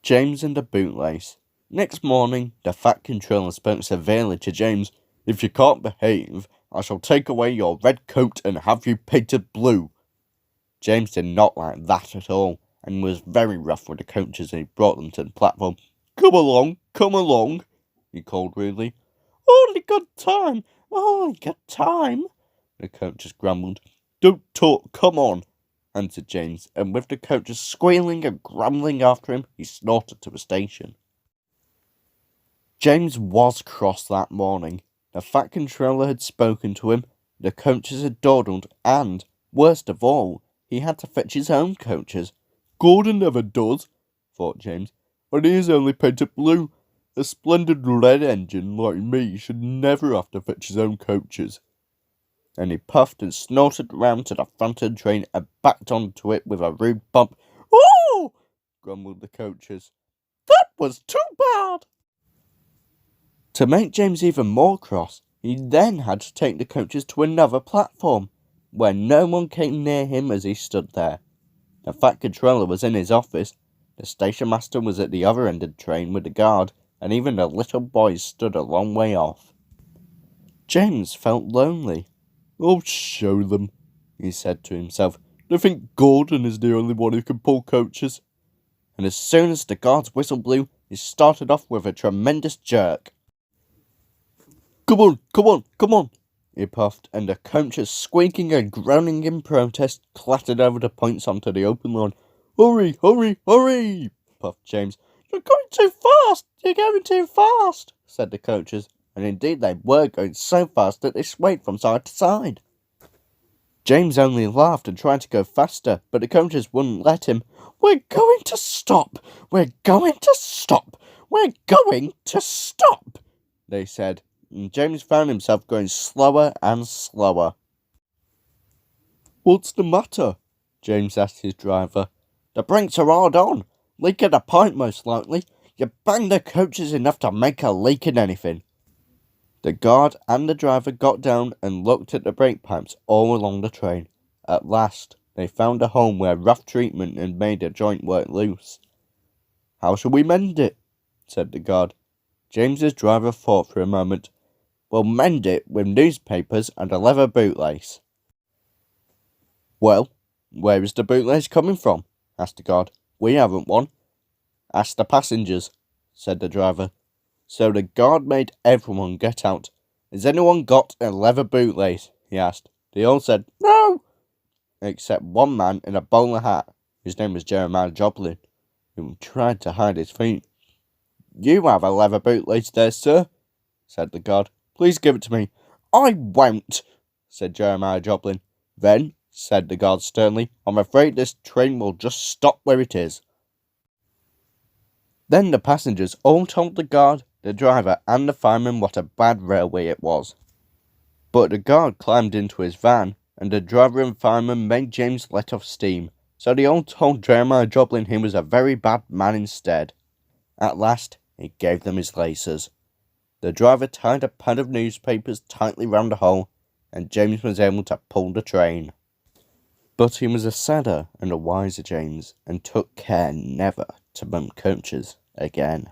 James and the Bootlace. Next morning, the Fat Controller spoke severely to James. "If you can't behave, I shall take away your red coat and have you painted blue." James did not like that at all, and was very rough with the coaches as he brought them to the platform. Come along, he called rudely. Only got time, the coaches grumbled. Don't talk, come on, answered James, and with the coaches squealing and grumbling after him, he snorted to the station. James was cross that morning. The Fat Controller had spoken to him, the coaches had dawdled, and, worst of all, he had to fetch his own coaches. Gordon never does, thought James, and he is only painted blue. A splendid red engine like me should never have to fetch his own coaches. And he puffed and snorted round to the front of the train and backed onto it with a rude bump. Oh! grumbled the coaches. That was too bad! To make James even more cross, he then had to take the coaches to another platform, where no one came near him as he stood there. The Fat Controller was in his office, the station master was at the other end of the train with the guard, and even the little boys stood a long way off. James felt lonely. I'll show them, he said to himself. They think Gordon is the only one who can pull coaches. And as soon as the guard's whistle blew, he started off with a tremendous jerk. Come on, he puffed, and the coaches, squeaking and groaning in protest, clattered over the points onto the open line. Hurry, puffed James. You're going too fast, said the coaches, and indeed they were going so fast that they swayed from side to side. James only laughed and tried to go faster, but the coaches wouldn't let him. We're going to stop, they said, and James found himself going slower and slower. What's the matter? James asked his driver. The brakes are hard on. Leak in a pipe, most likely. You banged the coaches enough to make a leak in anything. The guard and the driver got down and looked at the brake pipes all along the train. At last, they found a hole where rough treatment had made a joint work loose. How shall we mend it? Said the guard. James's driver thought for a moment. We'll mend it with newspapers and a leather bootlace. Well, where is the bootlace coming from? Asked the guard. We haven't one. Ask the passengers, said the driver. So the guard made everyone get out. Has anyone got a leather bootlace? He asked. They all said, no, except one man in a bowler hat, whose name was Jeremiah Joplin, who tried to hide his feet. You have a leather bootlace there, sir, said the guard. Please give it to me. I won't, said Jeremiah Joplin. Then, said the guard sternly, I'm afraid this train will just stop where it is. Then the passengers all told the guard, the driver, and the fireman what a bad railway it was. But the guard climbed into his van, and the driver and fireman made James let off steam, so they all told Jeremiah Joplin he was a very bad man instead. At last, he gave them his laces. The driver tied a pad of newspapers tightly round the hole, and James was able to pull the train. But he was a sadder and a wiser James, and took care never to bump coaches again.